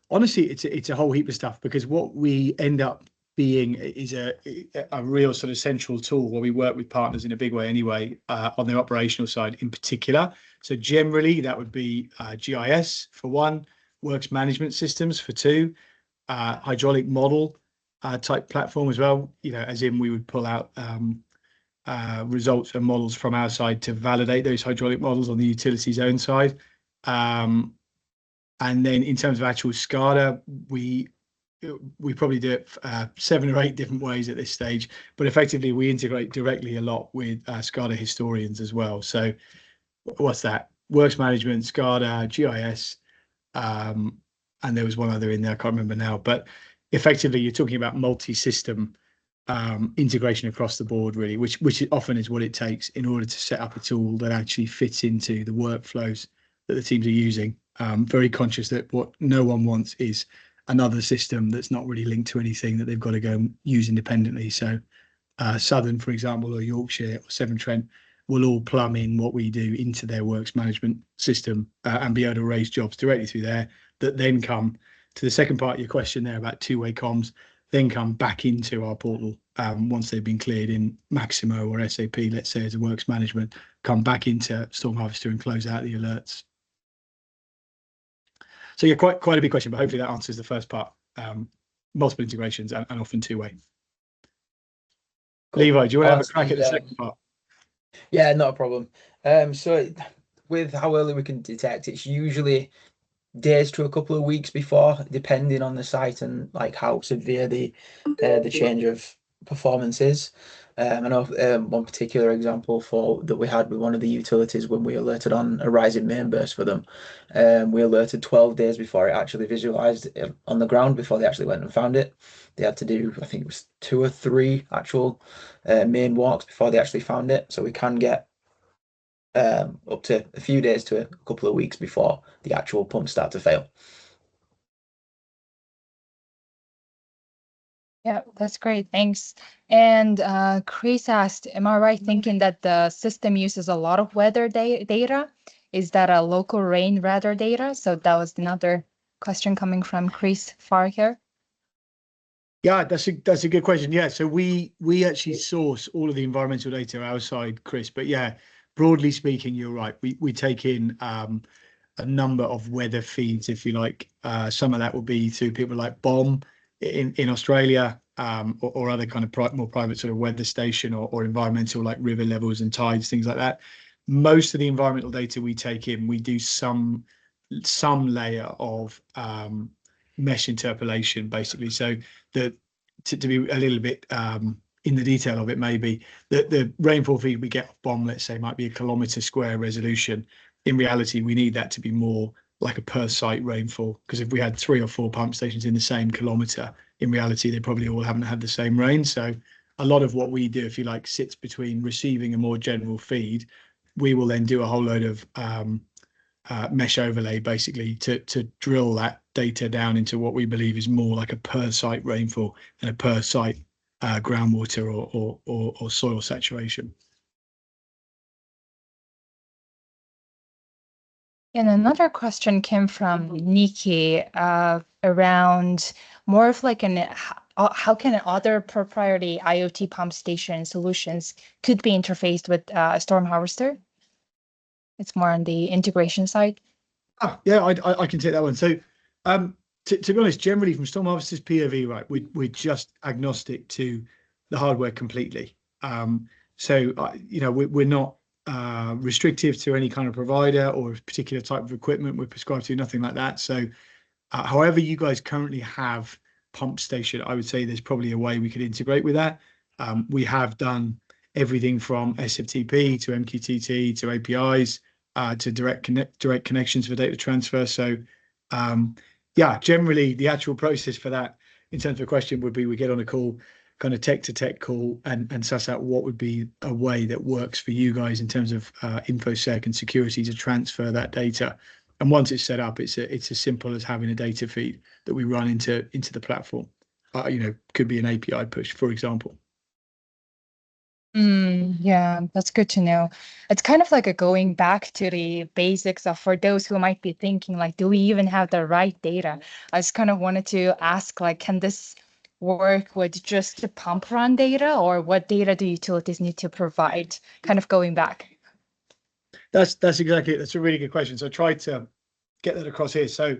honestly, it's a whole heap of stuff, because what we end up being is a real sort of central tool where we work with partners in a big way anyway, on the operational side in particular. So generally that would be GIS for one, works management systems for two, hydraulic model type platform as well, as in we would pull out results and models from our side to validate those hydraulic models on the utility zone side. And then in terms of actual SCADA, we probably do it 7 or 8 different ways at this stage, but effectively we integrate directly a lot with SCADA historians as well. So what's that? Works management, SCADA, GIS, and there was one other in there, I can't remember now, but effectively you're talking about multi-system integration across the board, really, which often is what it takes in order to set up a tool that actually fits into the workflows that the teams are using. Very conscious that what no one wants is another system that's not really linked to anything that they've got to go and use independently. So Southern, for example, or Yorkshire or Severn Trent will all plumb in what we do into their works management system and be able to raise jobs directly through there, that then come to the second part of your question there about two-way comms, then come back into our portal once they've been cleared in Maximo or SAP, let's say, as a works management, come back into StormHarvester and close out the alerts. So yeah, quite a big question, but hopefully that answers the first part. Multiple integrations and often two-way. Cool. Levi, do you want to have a crack at the second part? Yeah, not a problem. So with how early we can detect, it's usually days to a couple of weeks before, depending on the site and like how severe the change of performance is. I know one particular example that we had with one of the utilities when we alerted on a rising main burst for them. We alerted 12 days before it actually visualized it on the ground, before they actually went and found it. They had to do, I think it was 2 or 3 actual main walks before they actually found it. So we can get up to a few days to a couple of weeks before the actual pumps start to fail. Yeah, that's great. Thanks. And Chris asked, am I right thinking that the system uses a lot of weather data? Is that a local rain weather data? So that was another question coming from Chris Farker. Yeah, that's a good question. Yeah, so we actually source all of the environmental data outside, Chris. But yeah, broadly speaking, you're right. We take in a number of weather feeds, if you like. Some of that will be through people like BOM in Australia, or other kind of more private sort of weather station or environmental, like river levels and tides, things like that. Most of the environmental data we take in, we do some layer of mesh interpolation, basically. So to be a little bit in the detail of it, maybe the rainfall feed we get off BOM, let's say, might be a kilometre square resolution. In reality, we need that to be more like a per site rainfall, because if we had 3 or 4 pump stations in the same kilometre, in reality, they probably all haven't had the same rain. So a lot of what we do, if you like, sits between receiving a more general feed. We will then do a whole load of mesh overlay, basically, to drill that data down into what we believe is more like a per site rainfall and a per site groundwater or soil saturation. And another question came from Nikki around more of like how can other proprietary IoT pump station solutions could be interfaced with StormHarvester? It's more on the integration side. Yeah, I can take that one. So to be honest, generally from StormHarvester's POV, right, we're just agnostic to the hardware completely. So we're not restrictive to any kind of provider or a particular type of equipment we're prescribed to, nothing like that. So however you guys currently have pump station, I would say there's probably a way we could integrate with that. We have done everything from SFTP to MQTT to APIs to direct connections for data transfer. So yeah, generally the actual process for that in terms of a question would be we get on a call, kind of tech to tech call, and suss out what would be a way that works for you guys in terms of infosec and security to transfer that data. And once it's set up, it's as simple as having a data feed that we run into the platform. Could be an API push, for example. Yeah, that's good to know. It's kind of like a going back to the basics of, for those who might be thinking like, do we even have the right data? I just kind of wanted to ask, like, can this work with just the pump run data, or what data do utilities need to provide? Kind of going back. That's exactly it. That's a really good question. So I tried to get that across here. So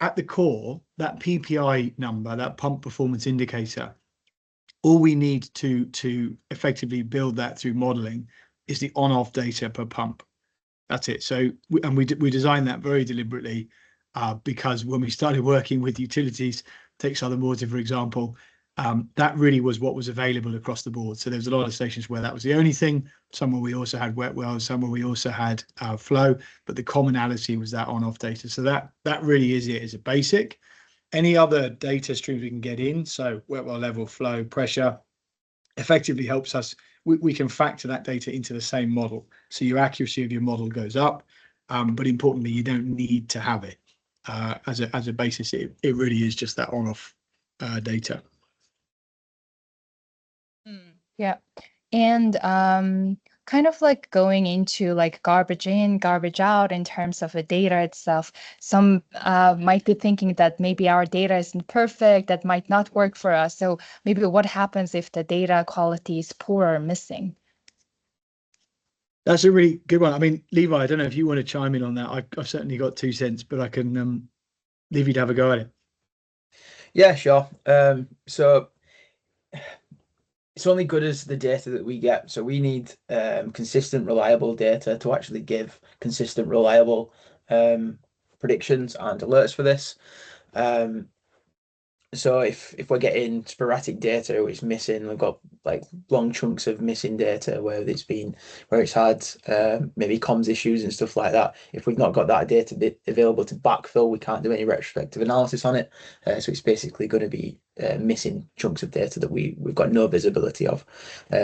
at the core, that PPI number, that pump performance indicator, all we need to effectively build that through modeling is the on-off data per pump. That's it. So we designed that very deliberately because when we started working with utilities, take Southern Water for example, that really was what was available across the board. So there's a lot of stations where that was the only thing. Some where we also had wet wells, some where we also had flow, but the commonality was that on-off data. So that really is it as a basic. Any other data streams we can get in, so wet well level, flow, pressure, effectively helps us. We can factor that data into the same model. So your accuracy of your model goes up, but importantly, you don't need to have it as a basis. It really is just that on-off data. Yeah. And kind of like going into like garbage in, garbage out in terms of the data itself. Some might be thinking that maybe our data isn't perfect, that might not work for us. So maybe what happens if the data quality is poor or missing? That's a really good one. I mean, Levi, I don't know if you want to chime in on that. I've certainly got 2 cents, but I can leave you to have a go at it. Yeah, sure. So it's only good as the data that we get. So we need consistent, reliable data to actually give consistent, reliable predictions and alerts for this. So if we're getting sporadic data which is missing, we've got like long chunks of missing data where it's had maybe comms issues and stuff like that. If we've not got that data available to backfill, we can't do any retrospective analysis on it. So it's basically going to be missing chunks of data that we've got no visibility of.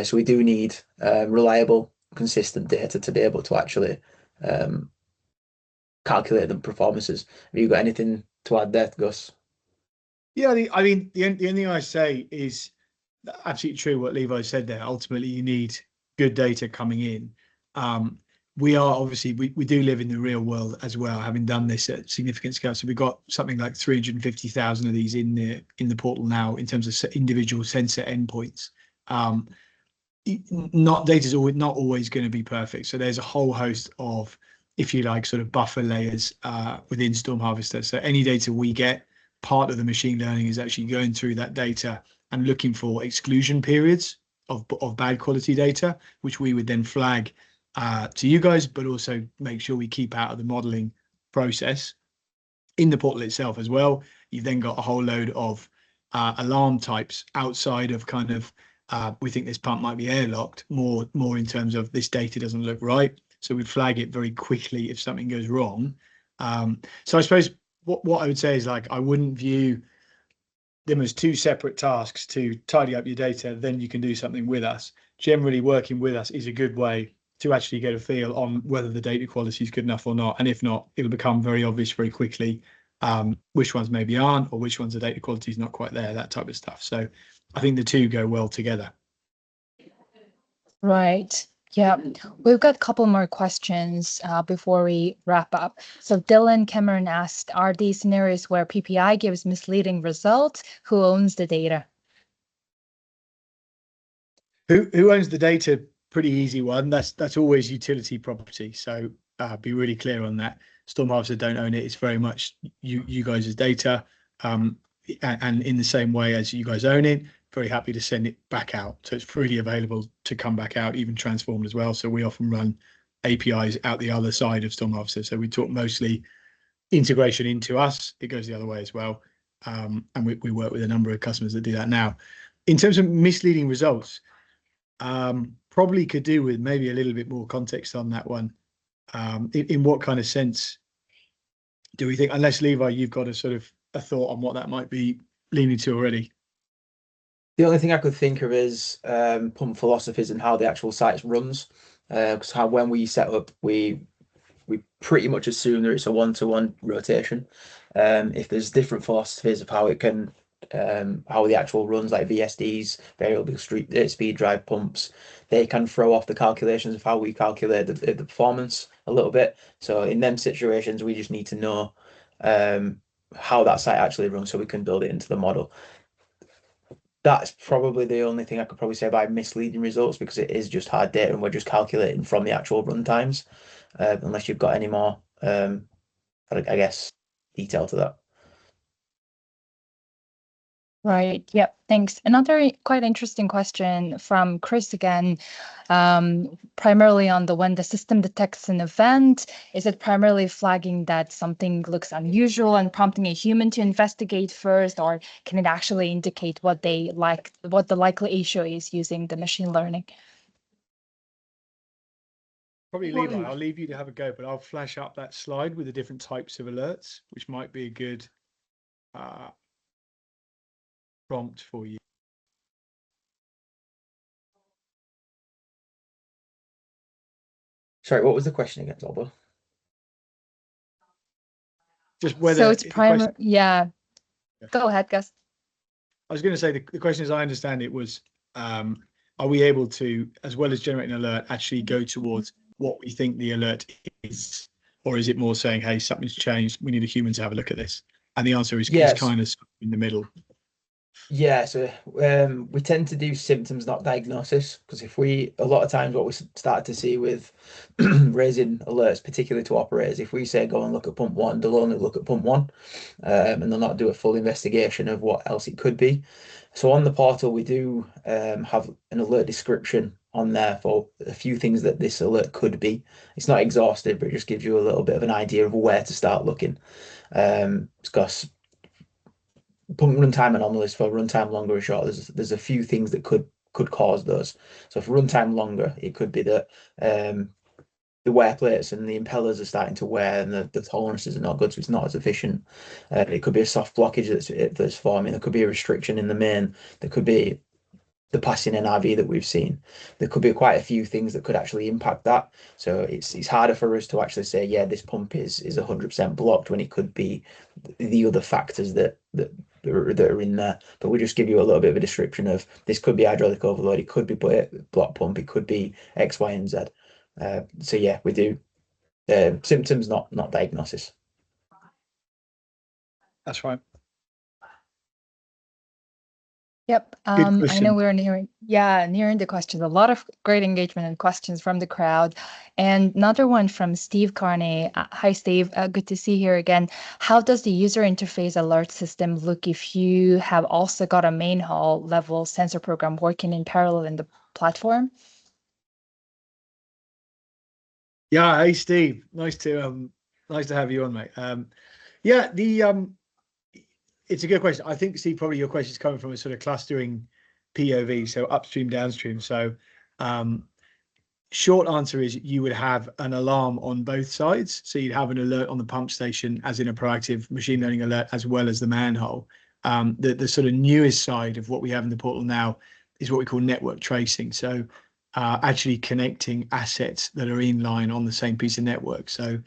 So we do need reliable, consistent data to be able to actually calculate the performances. Have you got anything to add there, Gus? Yeah, I mean, the only thing I say is absolutely true what Levi said there. Ultimately, you need good data coming in. We are obviously, we do live in the real world as well, having done this at significant scale. So we've got something like 350,000 of these in the portal now in terms of individual sensor endpoints. Data is not always going to be perfect. So there's a whole host of, if you like, sort of buffer layers within StormHarvester. So any data we get, part of the machine learning is actually going through that data and looking for exclusion periods of bad quality data, which we would then flag to you guys, but also make sure we keep out of the modeling process. In the portal itself as well, you've then got a whole load of alarm types outside of kind of, we think this pump might be airlocked, more in terms of this data doesn't look right. So we flag it very quickly if something goes wrong. So I suppose what I would say is, like, I wouldn't view them as 2 separate tasks to tidy up your data, then you can do something with us. Generally, working with us is a good way to actually get a feel on whether the data quality is good enough or not. And if not, it'll become very obvious very quickly which ones maybe aren't, or which ones the data quality is not quite there, that type of stuff. So I think the two go well together. Right. Yeah, we've got a couple more questions before we wrap up. So Dylan Cameron asked, are these scenarios where PPI gives misleading results? Who owns the data? Who owns the data? Pretty easy one. That's always utility property. So be really clear on that. StormHarvester don't own it. It's very much you guys' data. And in the same way as you guys own it, very happy to send it back out. So it's freely available to come back out, even transformed as well. So we often run APIs out the other side of StormHarvester. So we talk mostly integration into us. It goes the other way as well. And we work with a number of customers that do that now. In terms of misleading results, Probably could do with maybe a little bit more context on that one. In what kind of sense do we think, unless Levi, you've got a sort of a thought on what that might be leaning to already? The only thing I could think of is pump philosophies and how the actual site runs. Because how when we set up, we pretty much assume that it's a one-to-one rotation. If there's different philosophies of how it can, how the actual runs like VSDs, variable speed drive pumps, they can throw off the calculations of how we calculate the performance a little bit. So in them situations, we just need to know how that site actually runs so we can build it into the model. That's probably the only thing I could probably say about misleading results, because it is just hard data and we're just calculating from the actual run times, unless you've got any more, I guess, detail to that. Right. Yep. Thanks. Another quite interesting question from Chris again, primarily on when the system detects an event, is it primarily flagging that something looks unusual and prompting a human to investigate first, or can it actually indicate what the likely issue is using the machine learning? Probably Levi, I'll leave you to have a go, but I'll flash up that slide with the different types of alerts, which might be a good prompt for you. Sorry, what was the question again, Zolboo? Just whether so it's primary. Yeah. Go ahead, Gus. I was going to say the question, as I understand it, was are we able to, as well as generating an alert, actually go towards what we think the alert is, or is it more saying, hey, something's changed, we need a human to have a look at this? And the answer is Yes. kind of in the middle. Yeah, so we tend to do symptoms, not diagnosis, because a lot of times what we start to see with raising alerts, particularly to operators, if we say go and look at pump one, they'll only look at pump one, and they'll not do a full investigation of what else it could be. So on the portal, we do have an alert description on there for a few things that this alert could be. It's not exhaustive, but it just gives you a little bit of an idea of where to start looking. Because pump runtime anomalies for runtime longer or short, there's a few things that could cause those. So for runtime longer, it could be that the wear plates and the impellers are starting to wear and the tolerances are not good, so it's not as efficient. It could be a soft blockage that's forming. There could be a restriction in the main. There could be the passing NRV that we've seen. There could be quite a few things that could actually impact that. So it's harder for us to actually say, yeah, this pump is 100% blocked, when it could be the other factors that are in there. But we just give you a little bit of a description of this could be hydraulic overload, it could be block pump, it could be X, Y, and Z. So yeah, we do symptoms, not diagnosis. That's right. Yep. Good I know question. we're nearing the questions. A lot of great engagement and questions from the crowd. And another one from Steve Carney. Hi, Steve. Good to see you here again. How does the user interface alert system look if you have also got a main hall level sensor program working in parallel in the platform? Yeah, hey Steve, nice to have you on, mate. Yeah, it's a good question. I think, Steve, probably your question is coming from a sort of clustering POV, so upstream, downstream. So short answer is you would have an alarm on both sides. So you'd have an alert on the pump station, as in a proactive machine learning alert, as well as the manhole. The sort of newest side of what we have in the portal now is what we call network tracing. So actually connecting assets that are in line on the same piece of network. So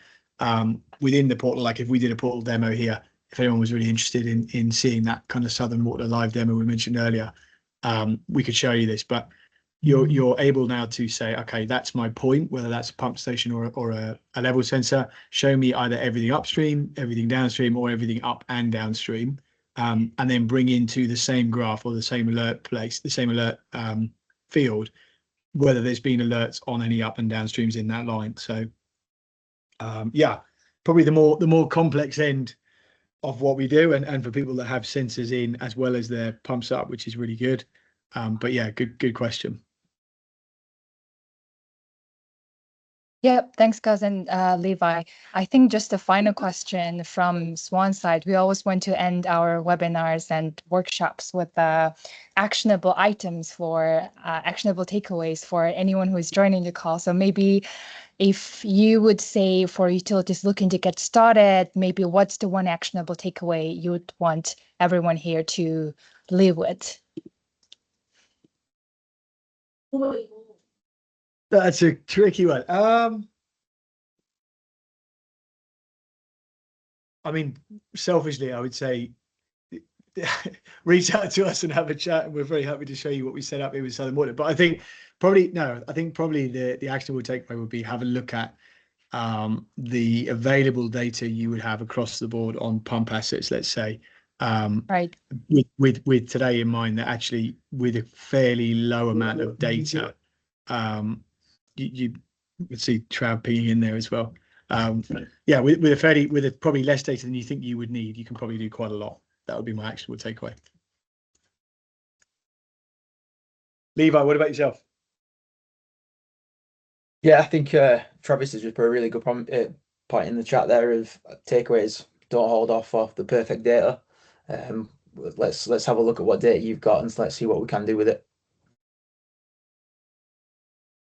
within the portal, like if we did a portal demo here, if anyone was really interested in seeing that kind of Southern Water live demo we mentioned earlier, we could show you this. But you're able now to say, okay, that's my point, whether that's a pump station or a level sensor. Show me either everything upstream, everything downstream, or everything up and downstream, and then bring into the same graph or the same alert place, the same alert field, whether there's been alerts on any up and downstreams in that line. So yeah, probably the more complex end of what we do, and for people that have sensors in as well as their pumps up, which is really good. But yeah, good question. Yeah, thanks, Gus and Levi. I think just a final question from Swan side. We always want to end our webinars and workshops with actionable items for actionable takeaways for anyone who is joining the call. So maybe if you would say for utilities looking to get started, maybe what's the one actionable takeaway you would want everyone here to live with? That's a tricky one. I mean, selfishly, I would say reach out to us and have a chat, and we're very happy to show you what we set up here with Southern Water. But I think probably the actionable takeaway would be have a look at the available data you would have across the board on pump assets, let's say. Right. With today in mind, that actually with a fairly low amount of data, you would see Trav pinging in there as well. Yeah, with probably less data than you think you would need, you can probably do quite a lot. That would be my actionable takeaway. Levi, what about yourself? Yeah, I think Travis has just put a really good point in the chat there of takeaways. Don't hold off for the perfect data. Let's have a look at what data you've got and let's see what we can do with it.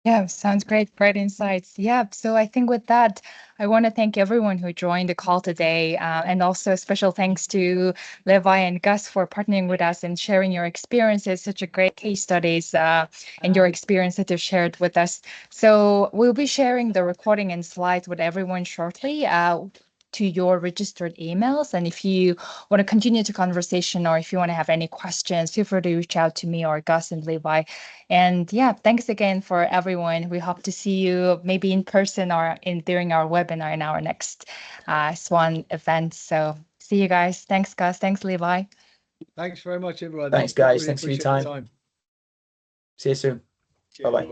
Yeah, sounds great. Great insights. Yeah, so I think with that, I want to thank everyone who joined the call today, and also a special thanks to Levi and Gus for partnering with us and sharing your experiences, such a great case studies and your experience that you've shared with us. So we'll be sharing the recording and slides with everyone shortly. To your registered emails. And if you want to continue the conversation or if you want to have any questions, feel free to reach out to me or Gus and Levi. And yeah, thanks again for everyone. We hope to see you maybe in person or during our webinar in our next SWAN event. So see you guys. Thanks, Gus. Thanks, Levi. Thanks very much, everyone. Thanks, guys. Really Thanks for your appreciate the time. See you soon. Bye-bye.